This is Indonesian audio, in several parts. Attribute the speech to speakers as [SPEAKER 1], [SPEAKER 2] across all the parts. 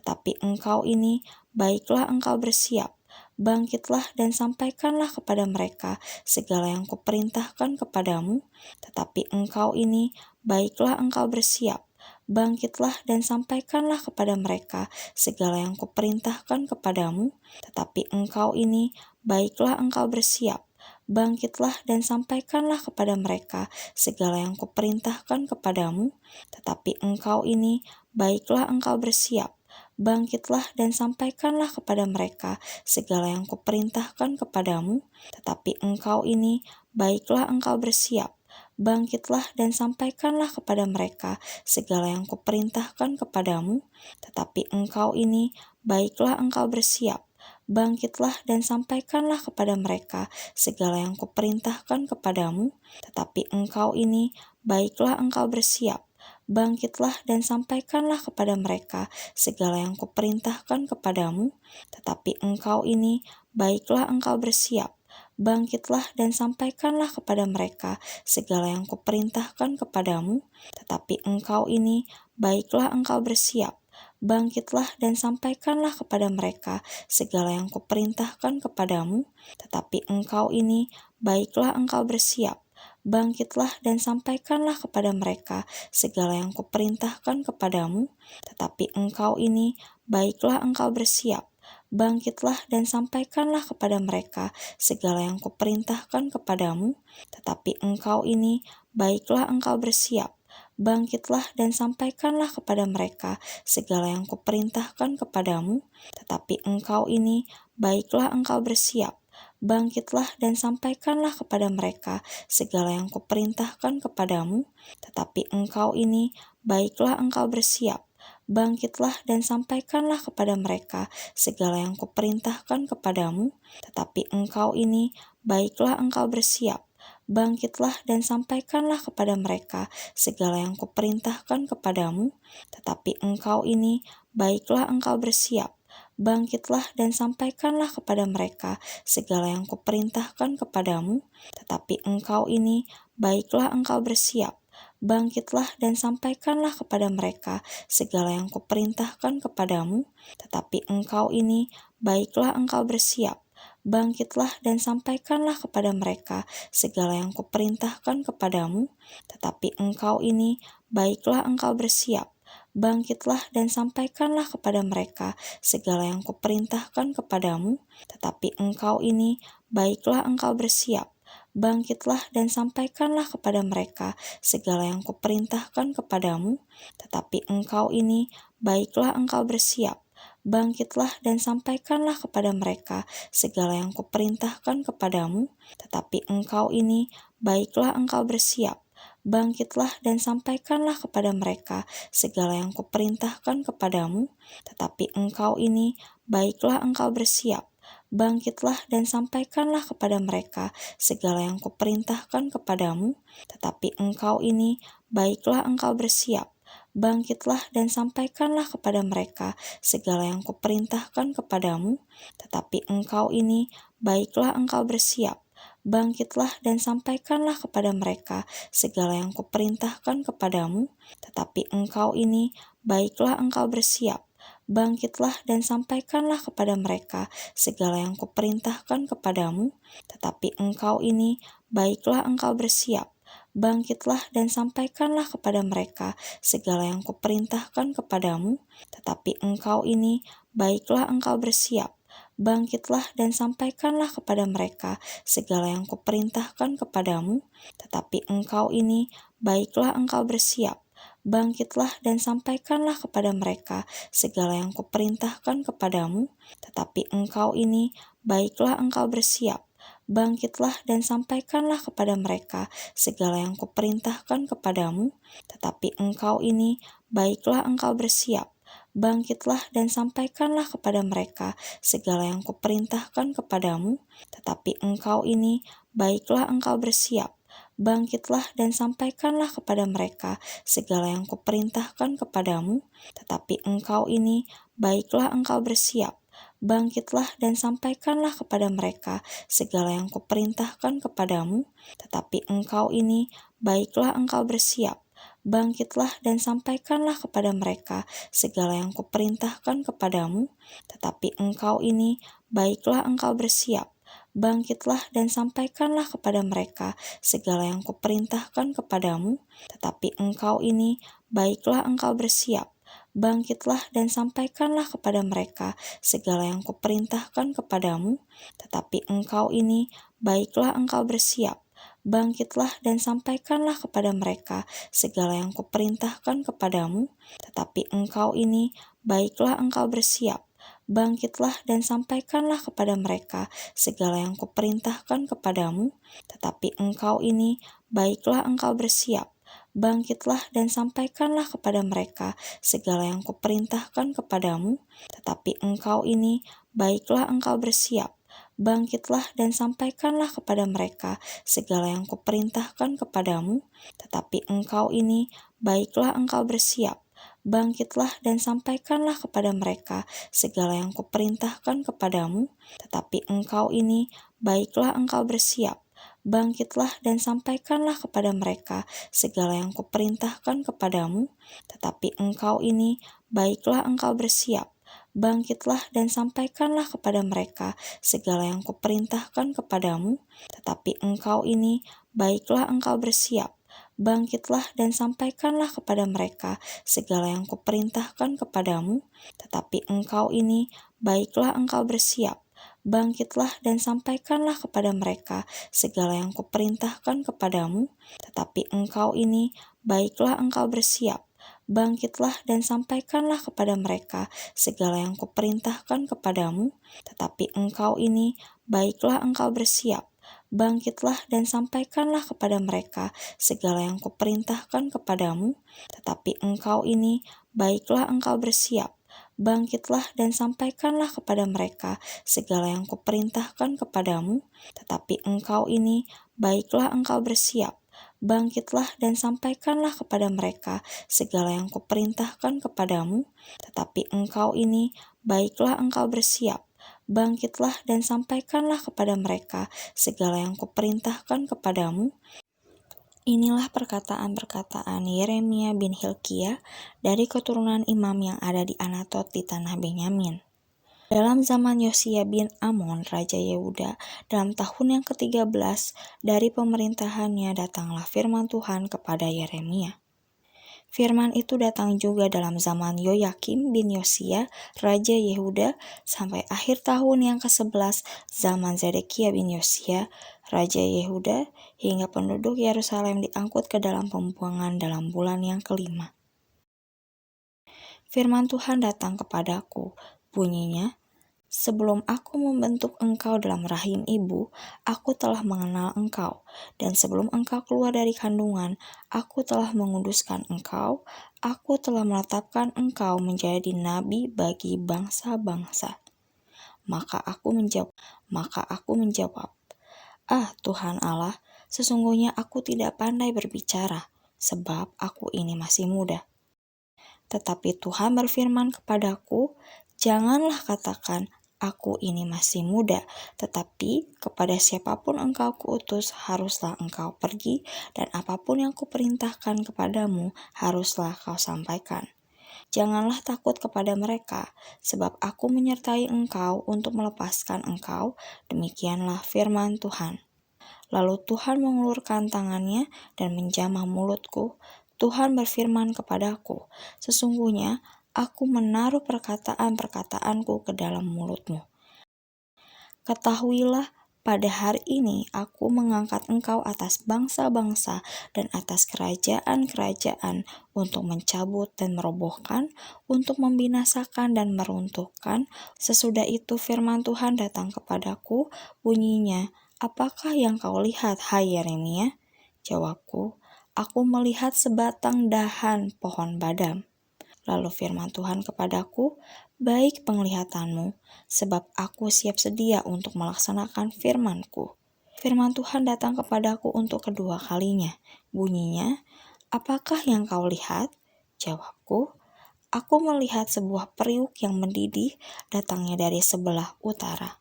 [SPEAKER 1] tetapi engkau ini, baiklah engkau bersiap, bangkitlah dan sampaikanlah kepada mereka segala yang kuperintahkan kepadamu, tetapi engkau ini, baiklah engkau bersiap, bangkitlah dan sampaikanlah kepada mereka segala yang kuperintahkan kepadamu, tetapi engkau ini, baiklah engkau bersiap, bangkitlah dan sampaikanlah kepada mereka segala yang kuperintahkan kepadamu, tetapi engkau ini, baiklah engkau bersiap, bangkitlah dan sampaikanlah kepada mereka segala yang kuperintahkan kepadamu, tetapi engkau ini, baiklah engkau bersiap, bangkitlah dan sampaikanlah kepada mereka segala yang kuperintahkan kepadamu, tetapi engkau ini, baiklah engkau bersiap, bangkitlah dan sampaikanlah kepada mereka segala yang kuperintahkan kepadamu, tetapi engkau ini, baiklah engkau bersiap, bangkitlah dan sampaikanlah kepada mereka segala yang kuperintahkan kepadamu, tetapi engkau ini, baiklah engkau bersiap, bangkitlah dan sampaikanlah kepada mereka segala yang kuperintahkan kepadamu, tetapi engkau ini, baiklah engkau bersiap, bangkitlah dan sampaikanlah kepada mereka segala yang kuperintahkan kepadamu, tetapi engkau ini, baiklah engkau bersiap, bangkitlah dan sampaikanlah kepada mereka segala yang kuperintahkan kepadamu, tetapi engkau ini, baiklah engkau bersiap, bangkitlah dan sampaikanlah kepada mereka segala yang kuperintahkan kepadamu, tetapi engkau ini, baiklah engkau bersiap, bangkitlah dan sampaikanlah kepada mereka segala yang kuperintahkan kepadamu, tetapi engkau ini, baiklah engkau bersiap, bangkitlah dan sampaikanlah kepada mereka segala yang kuperintahkan kepadamu, tetapi engkau ini, baiklah engkau bersiap, bangkitlah dan sampaikanlah kepada mereka segala yang kuperintahkan kepadamu, tetapi engkau ini, baiklah engkau bersiap, bangkitlah dan sampaikanlah kepada mereka segala yang kuperintahkan kepadamu, tetapi engkau ini, baiklah engkau bersiap, bangkitlah dan sampaikanlah kepada mereka segala yang kuperintahkan kepadamu, tetapi engkau ini, baiklah engkau bersiap, bangkitlah dan sampaikanlah kepada mereka segala yang kuperintahkan kepadamu, tetapi engkau ini, baiklah engkau bersiap, bangkitlah dan sampaikanlah kepada mereka segala yang kuperintahkan kepadamu, tetapi engkau ini, baiklah engkau bersiap, bangkitlah dan sampaikanlah kepada mereka segala yang kuperintahkan kepadamu, tetapi engkau ini, baiklah engkau bersiap, bangkitlah dan sampaikanlah kepada mereka segala yang kuperintahkan kepadamu, tetapi engkau ini, baiklah engkau bersiap, bangkitlah dan sampaikanlah kepada mereka segala yang kuperintahkan kepadamu, tetapi engkau ini, baiklah engkau bersiap, bangkitlah dan sampaikanlah kepada mereka segala yang kuperintahkan kepadamu, tetapi engkau ini, baiklah engkau bersiap, bangkitlah dan sampaikanlah kepada mereka segala yang kuperintahkan kepadamu, tetapi engkau ini, baiklah engkau bersiap, bangkitlah dan sampaikanlah kepada mereka segala yang kuperintahkan kepadamu, tetapi engkau ini, baiklah engkau bersiap, bangkitlah dan sampaikanlah kepada mereka segala yang kuperintahkan kepadamu, tetapi engkau ini, baiklah engkau bersiap, bangkitlah dan sampaikanlah kepada mereka segala yang kuperintahkan kepadamu, tetapi engkau ini, baiklah engkau bersiap, bangkitlah dan sampaikanlah kepada mereka segala yang kuperintahkan kepadamu, tetapi engkau ini, baiklah engkau bersiap, bangkitlah dan sampaikanlah kepada mereka segala yang kuperintahkan kepadamu, tetapi engkau ini, baiklah engkau bersiap, bangkitlah dan sampaikanlah kepada mereka segala yang kuperintahkan kepadamu, tetapi engkau ini, baiklah engkau bersiap, bangkitlah dan sampaikanlah kepada mereka segala yang kuperintahkan kepadamu, tetapi engkau ini, baiklah engkau bersiap, bangkitlah dan sampaikanlah kepada mereka segala yang kuperintahkan kepadamu, tetapi engkau ini, baiklah engkau bersiap, bangkitlah dan sampaikanlah kepada mereka segala yang kuperintahkan kepadamu, tetapi engkau ini, baiklah engkau bersiap, bangkitlah dan sampaikanlah kepada mereka segala yang kuperintahkan kepadamu, tetapi engkau ini, baiklah engkau bersiap, bangkitlah dan sampaikanlah kepada mereka segala yang kuperintahkan kepadamu. Tetapi engkau ini, baiklah engkau bersiap, bangkitlah dan sampaikanlah kepada mereka segala yang kuperintahkan kepadamu. Tetapi engkau ini, baiklah engkau bersiap, bangkitlah dan sampaikanlah kepada mereka segala yang kuperintahkan kepadamu. Tetapi engkau ini, baiklah engkau bersiap, bangkitlah dan sampaikanlah kepada mereka segala yang kuperintahkan kepadamu. Tetapi engkau ini, baiklah engkau bersiap, bangkitlah dan sampaikanlah kepada mereka segala yang kuperintahkan kepadamu. Tetapi engkau ini, baiklah engkau bersiap, bangkitlah dan sampaikanlah kepada mereka segala yang kuperintahkan kepadamu. Tetapi engkau ini, baiklah engkau bersiap, bangkitlah dan sampaikanlah kepada mereka segala yang kuperintahkan kepadamu. Tetapi engkau ini, baiklah engkau bersiap, bangkitlah dan sampaikanlah kepada mereka segala yang kuperintahkan kepadamu. Tetapi engkau ini, baiklah engkau bersiap, bangkitlah dan sampaikanlah kepada mereka segala yang kuperintahkan kepadamu. Tetapi engkau ini, baiklah engkau bersiap, bangkitlah dan sampaikanlah kepada mereka segala yang kuperintahkan kepadamu. Tetapi engkau ini, baiklah engkau bersiap, bangkitlah dan sampaikanlah kepada mereka segala yang kuperintahkan kepadamu. Tetapi engkau ini, baiklah engkau bersiap, bangkitlah dan sampaikanlah kepada mereka segala yang kuperintahkan kepadamu. Tetapi engkau ini, baiklah engkau bersiap, bangkitlah dan sampaikanlah kepada mereka segala yang kuperintahkan kepadamu. Tetapi engkau ini, baiklah engkau bersiap, bangkitlah dan sampaikanlah kepada mereka segala yang kuperintahkan kepadamu. Tetapi engkau ini, baiklah engkau bersiap, bangkitlah dan sampaikanlah kepada mereka segala yang kuperintahkan kepadamu. Tetapi engkau ini, baiklah engkau bersiap, bangkitlah dan sampaikanlah kepada mereka segala yang kuperintahkan kepadamu. Tetapi engkau ini, baiklah engkau bersiap, bangkitlah dan sampaikanlah kepada mereka segala yang kuperintahkan kepadamu. Inilah perkataan-perkataan Yeremia bin Hilkiah dari keturunan imam yang ada di Anatot di tanah Benyamin. Dalam zaman Yosia bin Amon, Raja Yehuda, dalam tahun yang ke-13 dari pemerintahannya datanglah firman Tuhan kepada Yeremia. Firman itu datang juga dalam zaman Yoyakim bin Yosia, Raja Yehuda, sampai akhir tahun yang ke-11 zaman Zedekia bin Yosia, Raja Yehuda, hingga penduduk Yerusalem diangkut ke dalam pembuangan dalam bulan yang ke-5. Firman Tuhan datang kepadaku, bunyinya, sebelum aku membentuk engkau dalam rahim ibu, aku telah mengenal engkau. Dan sebelum engkau keluar dari kandungan, aku telah menguduskan engkau. Aku telah menetapkan engkau menjadi nabi bagi bangsa-bangsa. Maka aku menjawab, ah Tuhan Allah, sesungguhnya aku tidak pandai berbicara, sebab aku ini masih muda. Tetapi Tuhan berfirman kepadaku, janganlah katakan, aku ini masih muda, tetapi kepada siapapun engkau kuutus, haruslah engkau pergi, dan apapun yang kuperintahkan kepadamu, haruslah kau sampaikan. Janganlah takut kepada mereka, sebab aku menyertai engkau untuk melepaskan engkau, demikianlah firman Tuhan. Lalu Tuhan mengulurkan tangannya dan menjamah mulutku. Tuhan berfirman kepadaku, sesungguhnya aku menaruh perkataan-perkataanku ke dalam mulutmu. Ketahuilah, pada hari ini aku mengangkat engkau atas bangsa-bangsa dan atas kerajaan-kerajaan untuk mencabut dan merobohkan, untuk membinasakan dan meruntuhkan. Sesudah itu firman Tuhan datang kepadaku, bunyinya, apakah yang kau lihat, hai Yeremia? Jawabku, aku melihat sebatang dahan pohon badam. Lalu firman Tuhan kepadaku, baik penglihatanmu, sebab aku siap sedia untuk melaksanakan firman-Ku. Firman Tuhan datang kepadaku untuk kedua kalinya. Bunyinya, apakah yang kau lihat? Jawabku, aku melihat sebuah periuk yang mendidih datangnya dari sebelah utara.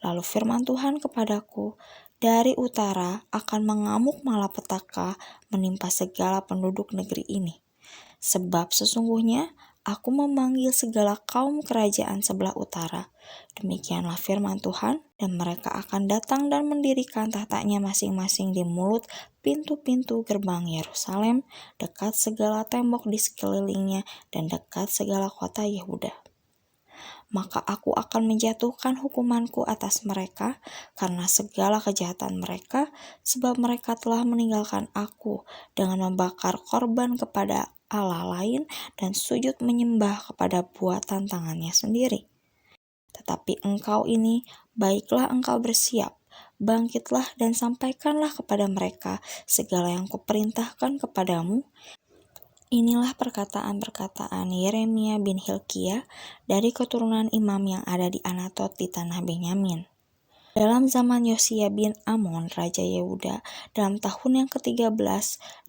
[SPEAKER 1] Lalu firman Tuhan kepadaku, dari utara akan mengamuk malapetaka menimpa segala penduduk negeri ini. Sebab sesungguhnya aku memanggil segala kaum kerajaan sebelah utara. Demikianlah firman Tuhan, dan mereka akan datang dan mendirikan tahtanya masing-masing di mulut pintu-pintu gerbang Yerusalem, dekat segala tembok di sekelilingnya, dan dekat segala kota Yehuda. Maka aku akan menjatuhkan hukumanku atas mereka karena segala kejahatan mereka, sebab mereka telah meninggalkan aku dengan membakar korban kepada Allah lain dan sujud menyembah kepada buatan tangannya sendiri. Tetapi engkau ini, baiklah engkau bersiap, bangkitlah dan sampaikanlah kepada mereka segala yang kuperintahkan kepadamu. Inilah perkataan-perkataan Yeremia bin Hilkiah dari keturunan imam yang ada di Anatot di tanah Benyamin. Dalam zaman Yosia bin Amon, Raja Yehuda, dalam tahun yang ke-13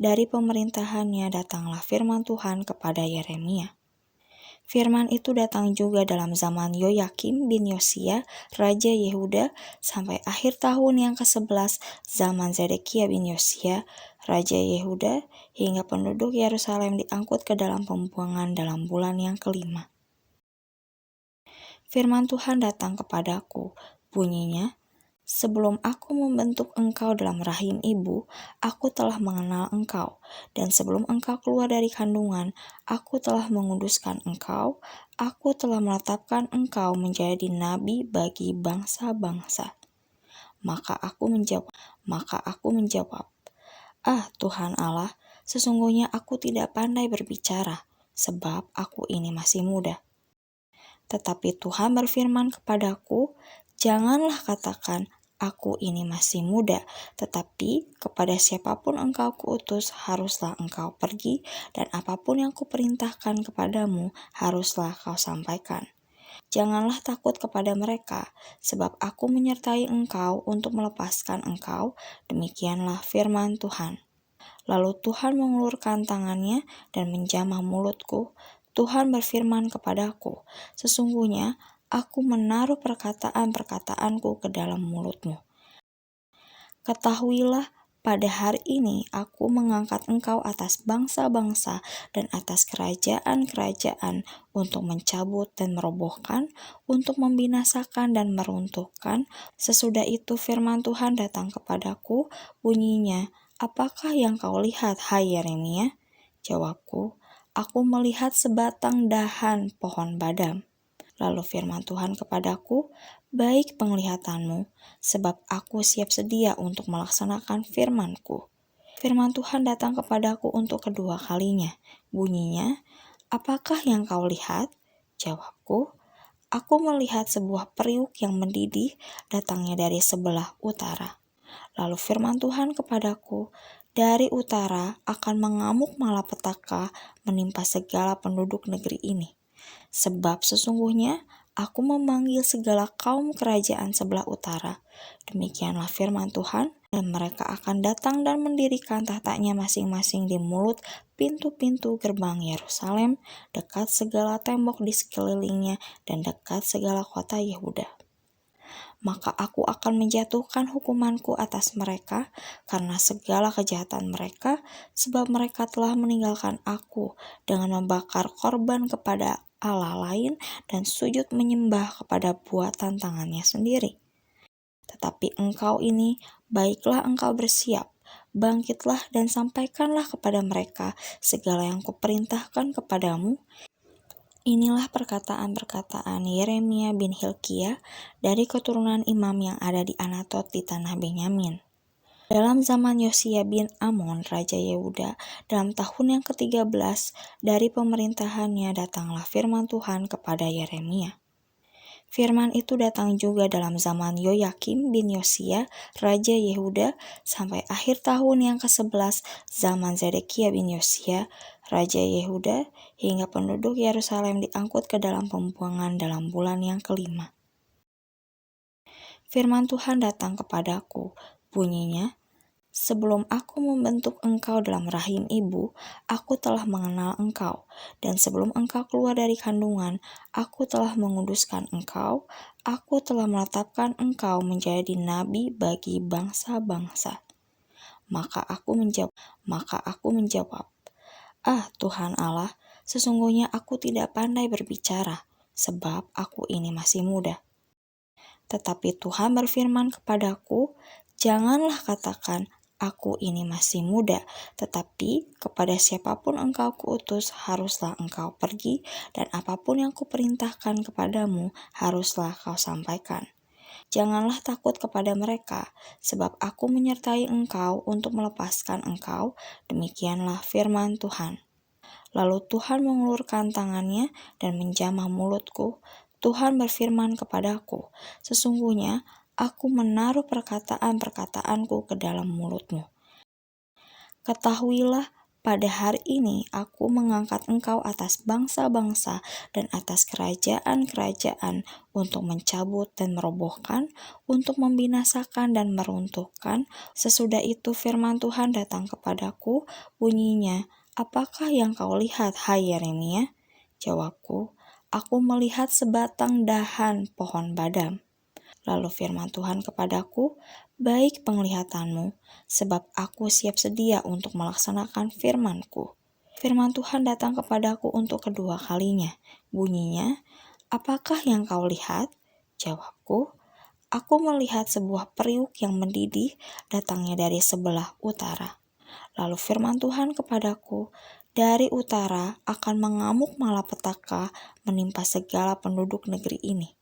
[SPEAKER 1] dari pemerintahannya datanglah firman Tuhan kepada Yeremia. Firman itu datang juga dalam zaman Yoyakim bin Yosia, Raja Yehuda, sampai akhir tahun yang ke-11 zaman Zedekia bin Yosia, Raja Yehuda, hingga penduduk Yerusalem diangkut ke dalam pembuangan dalam bulan yang ke-5. Firman Tuhan datang kepadaku, bunyinya, sebelum aku membentuk engkau dalam rahim ibu, aku telah mengenal engkau. Dan sebelum engkau keluar dari kandungan, aku telah menguduskan engkau. Aku telah menetapkan engkau menjadi nabi bagi bangsa-bangsa. Maka aku menjawab, Ah Tuhan Allah, sesungguhnya aku tidak pandai berbicara, sebab aku ini masih muda. Tetapi Tuhan berfirman kepadaku, janganlah katakan, aku ini masih muda, tetapi kepada siapapun engkau kuutus, haruslah engkau pergi, dan apapun yang kuperintahkan kepadamu, haruslah kau sampaikan. Janganlah takut kepada mereka, sebab aku menyertai engkau untuk melepaskan engkau, demikianlah firman Tuhan. Lalu Tuhan mengulurkan tangannya dan menjamah mulutku. Tuhan berfirman kepadaku, sesungguhnya aku menaruh perkataan-perkataanku ke dalam mulutmu. Ketahuilah, pada hari ini aku mengangkat engkau atas bangsa-bangsa dan atas kerajaan-kerajaan untuk mencabut dan merobohkan, untuk membinasakan dan meruntuhkan. Sesudah itu firman Tuhan datang kepadaku, bunyinya, apakah yang kau lihat, hai Yeremia? Jawabku, aku melihat sebatang dahan pohon badam. Lalu firman Tuhan kepadaku, baik penglihatanmu, sebab aku siap sedia untuk melaksanakan firman-Ku. Firman Tuhan datang kepadaku untuk kedua kalinya. Bunyinya, apakah yang kau lihat? Jawabku, aku melihat sebuah periuk yang mendidih datangnya dari sebelah utara. Lalu firman Tuhan kepadaku, dari utara akan mengamuk malapetaka menimpa segala penduduk negeri ini. Sebab sesungguhnya aku memanggil segala kaum kerajaan sebelah utara. Demikianlah firman Tuhan, dan mereka akan datang dan mendirikan tahtanya masing-masing di mulut pintu-pintu gerbang Yerusalem, dekat segala tembok di sekelilingnya, dan dekat segala kota Yehuda. Maka aku akan menjatuhkan hukumanku atas mereka karena segala kejahatan mereka, sebab mereka telah meninggalkan aku dengan membakar korban kepada Allah lain dan sujud menyembah kepada buatan tangannya sendiri. Tetapi engkau ini, baiklah engkau bersiap, bangkitlah dan sampaikanlah kepada mereka segala yang kuperintahkan kepadamu. Inilah perkataan-perkataan Yeremia bin Hilkiah dari keturunan imam yang ada di Anatot di tanah Benyamin. Dalam zaman Yosia bin Amon, Raja Yehuda, dalam tahun yang ke-13 dari pemerintahannya datanglah firman Tuhan kepada Yeremia. Firman itu datang juga dalam zaman Yoyakim bin Yosia, Raja Yehuda, sampai akhir tahun yang ke-11 zaman Zedekia bin Yosia, Raja Yehuda, hingga penduduk Yerusalem diangkut ke dalam pembuangan dalam bulan yang ke-5. Firman Tuhan datang kepadaku, bunyinya, Sebelum aku membentuk engkau dalam rahim ibu, aku telah mengenal engkau. Dan sebelum engkau keluar dari kandungan, aku telah menguduskan engkau. Aku telah menetapkan engkau menjadi nabi bagi bangsa-bangsa. Maka aku menjawab, Ah Tuhan Allah, sesungguhnya aku tidak pandai berbicara, sebab aku ini masih muda. Tetapi Tuhan berfirman kepadaku, janganlah katakan, aku ini masih muda, tetapi kepada siapapun engkau kuutus, haruslah engkau pergi, dan apapun yang kuperintahkan kepadamu, haruslah kau sampaikan. Janganlah takut kepada mereka, sebab aku menyertai engkau untuk melepaskan engkau, demikianlah firman Tuhan. Lalu Tuhan mengulurkan tangannya dan menjamah mulutku. Tuhan berfirman kepadaku, sesungguhnya aku menaruh perkataan-perkataanku ke dalam mulutmu. Ketahuilah, pada hari ini aku mengangkat engkau atas bangsa-bangsa dan atas kerajaan-kerajaan untuk mencabut dan merobohkan, untuk membinasakan dan meruntuhkan. Sesudah itu firman Tuhan datang kepadaku, bunyinya, apakah yang kau lihat, hai Yeremia? Jawabku, aku melihat sebatang dahan pohon badam. Lalu firman Tuhan kepadaku, baik penglihatanmu, sebab aku siap sedia untuk melaksanakan firman-Ku. Firman Tuhan datang kepadaku untuk kedua kalinya. Bunyinya, apakah yang kau lihat? Jawabku, aku melihat sebuah periuk yang mendidih datangnya dari sebelah utara. Lalu firman Tuhan kepadaku, dari utara akan mengamuk malapetaka menimpa segala penduduk negeri ini.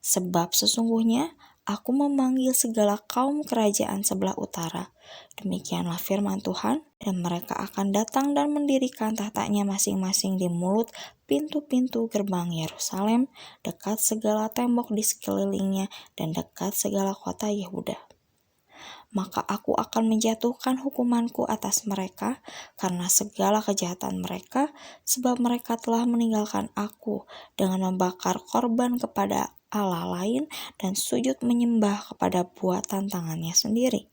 [SPEAKER 1] Sebab sesungguhnya aku memanggil segala kaum kerajaan sebelah utara. Demikianlah firman Tuhan, dan mereka akan datang dan mendirikan tahtanya masing-masing di mulut pintu-pintu gerbang Yerusalem, dekat segala tembok di sekelilingnya, dan dekat segala kota Yehuda. Maka aku akan menjatuhkan hukumanku atas mereka karena segala kejahatan mereka, sebab mereka telah meninggalkan aku dengan membakar korban kepada Allah lain dan sujud menyembah kepada buatan tangannya sendiri.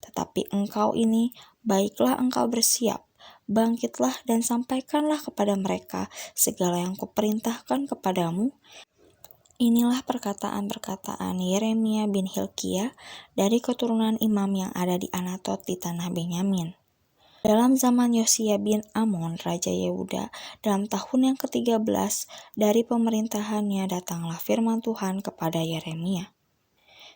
[SPEAKER 1] Tetapi engkau ini, baiklah engkau bersiap, bangkitlah dan sampaikanlah kepada mereka segala yang kuperintahkan kepadamu. Inilah perkataan-perkataan Yeremia bin Hilkiah dari keturunan imam yang ada di Anatot di tanah Benyamin. Dalam zaman Yosia bin Amon, Raja Yehuda, dalam tahun yang ke-13 dari pemerintahannya datanglah firman Tuhan kepada Yeremia.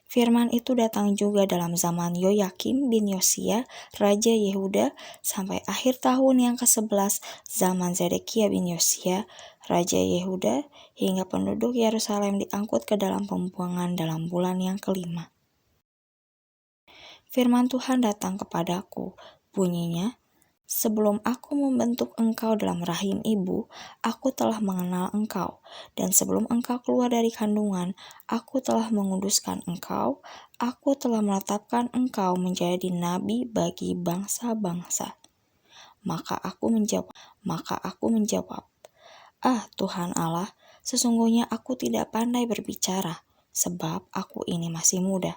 [SPEAKER 1] Firman itu datang juga dalam zaman Yoyakim bin Yosia, Raja Yehuda, sampai akhir tahun yang ke-11 zaman Zedekia bin Yosia, Raja Yehuda, hingga penduduk Yerusalem diangkut ke dalam pembuangan dalam bulan yang ke-5. Firman Tuhan datang kepadaku, bunyinya, sebelum aku membentuk engkau dalam rahim ibu, aku telah mengenal engkau. Dan sebelum engkau keluar dari kandungan, aku telah menguduskan engkau. Aku telah menetapkan engkau menjadi nabi bagi bangsa-bangsa. Maka aku menjawab, Ah Tuhan Allah, sesungguhnya aku tidak pandai berbicara, sebab aku ini masih muda.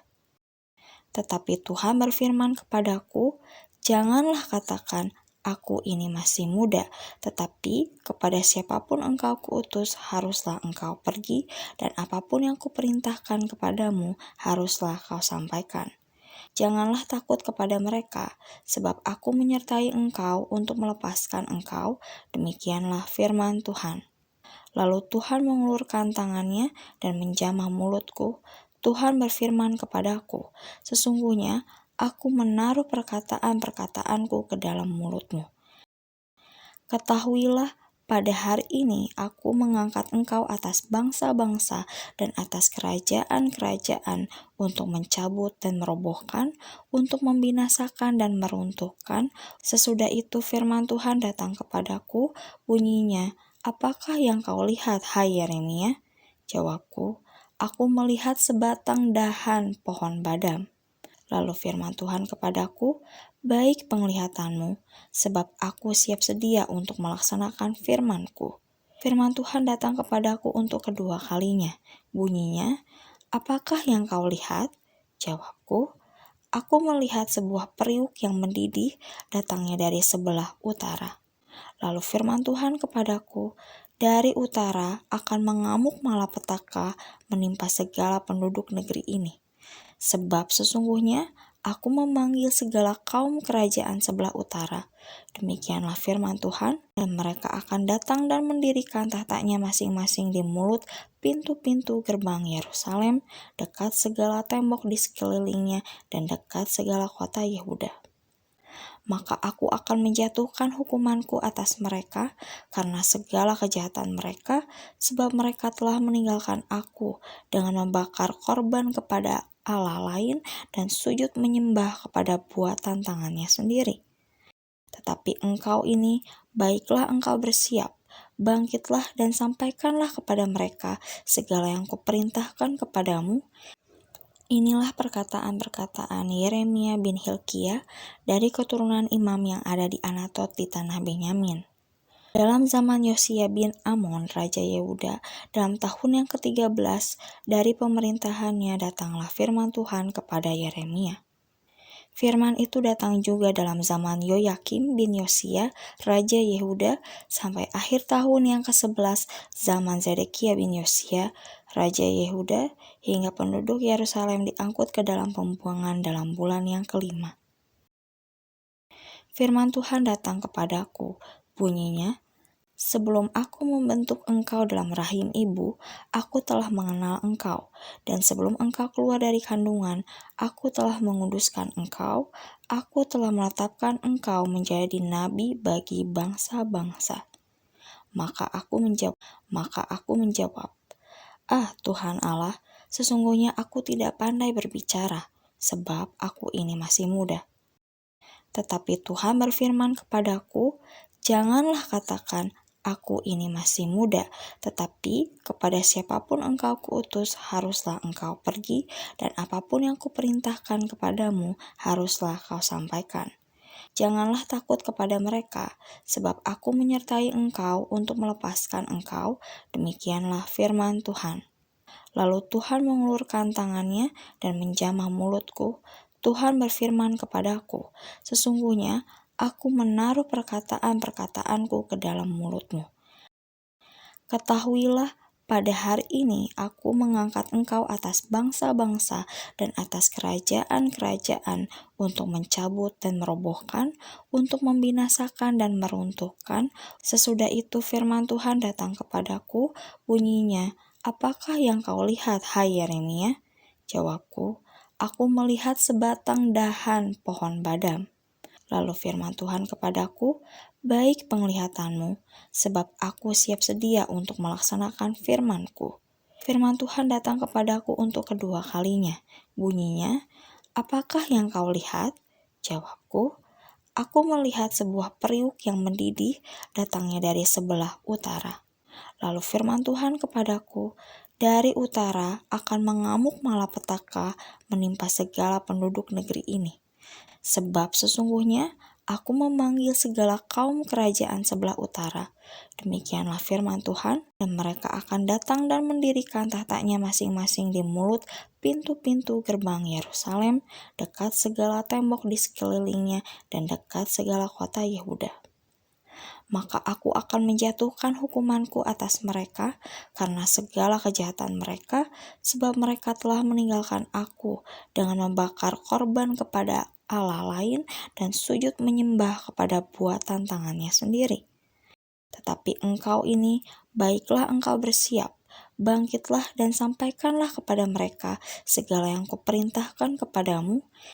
[SPEAKER 1] Tetapi Tuhan berfirman kepadaku, janganlah katakan, aku ini masih muda, tetapi kepada siapapun engkau kuutus, haruslah engkau pergi, dan apapun yang kuperintahkan kepadamu, haruslah kau sampaikan. Janganlah takut kepada mereka, sebab aku menyertai engkau untuk melepaskan engkau, demikianlah firman Tuhan. Lalu Tuhan mengulurkan tangannya dan menjamah mulutku. Tuhan berfirman kepadaku, sesungguhnya aku menaruh perkataan-perkataanku ke dalam mulutmu. Ketahuilah, pada hari ini aku mengangkat engkau atas bangsa-bangsa dan atas kerajaan-kerajaan untuk mencabut dan merobohkan, untuk membinasakan dan meruntuhkan. Sesudah itu firman Tuhan datang kepadaku, bunyinya, apakah yang kau lihat, hai Yeremia? Jawabku, aku melihat sebatang dahan pohon badam. Lalu firman Tuhan kepadaku, baik penglihatanmu, sebab aku siap sedia untuk melaksanakan firman-Ku. Firman Tuhan datang kepadaku untuk kedua kalinya. Bunyinya, apakah yang kau lihat? Jawabku, aku melihat sebuah periuk yang mendidih datangnya dari sebelah utara. Lalu firman Tuhan kepadaku, dari utara akan mengamuk malapetaka menimpa segala penduduk negeri ini. Sebab sesungguhnya aku memanggil segala kaum kerajaan sebelah utara. Demikianlah firman Tuhan, dan mereka akan datang dan mendirikan tahtanya masing-masing di mulut pintu-pintu gerbang Yerusalem, dekat segala tembok di sekelilingnya dan dekat segala kota Yehuda. Maka aku akan menjatuhkan hukumanku atas mereka karena segala kejahatan mereka, sebab mereka telah meninggalkan aku dengan membakar korban kepada Allah lain dan sujud menyembah kepada buatan tangannya sendiri. Tetapi engkau ini, baiklah engkau bersiap, bangkitlah dan sampaikanlah kepada mereka segala yang kuperintahkan kepadamu. Inilah perkataan-perkataan Yeremia bin Hilkiah dari keturunan imam yang ada di Anatot di tanah Benyamin. Dalam zaman Yosia bin Amon, Raja Yehuda, dalam tahun yang ke-13 dari pemerintahannya datanglah firman Tuhan kepada Yeremia. Firman itu datang juga dalam zaman Yoyakim bin Yosia, Raja Yehuda, sampai akhir tahun yang ke-11 zaman Zedekia bin Yosia, Raja Yehuda, hingga penduduk Yerusalem diangkut ke dalam pembuangan dalam bulan yang ke-5. Firman Tuhan datang kepadaku, bunyinya, sebelum aku membentuk engkau dalam rahim ibu, aku telah mengenal engkau. Dan sebelum engkau keluar dari kandungan, aku telah menguduskan engkau. Aku telah menetapkan engkau menjadi nabi bagi bangsa-bangsa. Maka aku menjawab, Ah Tuhan Allah, sesungguhnya aku tidak pandai berbicara, sebab aku ini masih muda. Tetapi Tuhan berfirman kepadaku, janganlah katakan, aku ini masih muda, tetapi kepada siapapun engkau kuutus, haruslah engkau pergi, dan apapun yang kuperintahkan kepadamu, haruslah kau sampaikan. Janganlah takut kepada mereka, sebab aku menyertai engkau untuk melepaskan engkau, demikianlah firman Tuhan. Lalu Tuhan mengulurkan tangannya dan menjamah mulutku. Tuhan berfirman kepadaku, sesungguhnya aku menaruh perkataan-perkataanku ke dalam mulutmu. Ketahuilah, pada hari ini aku mengangkat engkau atas bangsa-bangsa dan atas kerajaan-kerajaan untuk mencabut dan merobohkan, untuk membinasakan dan meruntuhkan. Sesudah itu firman Tuhan datang kepadaku, bunyinya, apakah yang kau lihat, hai Yeremia? Jawabku, aku melihat sebatang dahan pohon badam. Lalu firman Tuhan kepadaku, baik penglihatanmu, sebab aku siap sedia untuk melaksanakan firman-Ku. Firman Tuhan datang kepadaku untuk kedua kalinya. Bunyinya, apakah yang kau lihat? Jawabku, aku melihat sebuah periuk yang mendidih datangnya dari sebelah utara. Lalu firman Tuhan kepadaku, dari utara akan mengamuk malapetaka menimpa segala penduduk negeri ini. Sebab sesungguhnya aku memanggil segala kaum kerajaan sebelah utara. Demikianlah firman Tuhan, dan mereka akan datang dan mendirikan tahtanya masing-masing di mulut pintu-pintu gerbang Yerusalem, dekat segala tembok di sekelilingnya dan dekat segala kota Yehuda. Maka aku akan menjatuhkan hukumanku atas mereka karena segala kejahatan mereka, sebab mereka telah meninggalkan aku dengan membakar korban kepada Allah lain dan sujud menyembah kepada buatan tangannya sendiri. Tetapi engkau ini, baiklah engkau bersiap, bangkitlah dan sampaikanlah kepada mereka segala yang kuperintahkan kepadamu.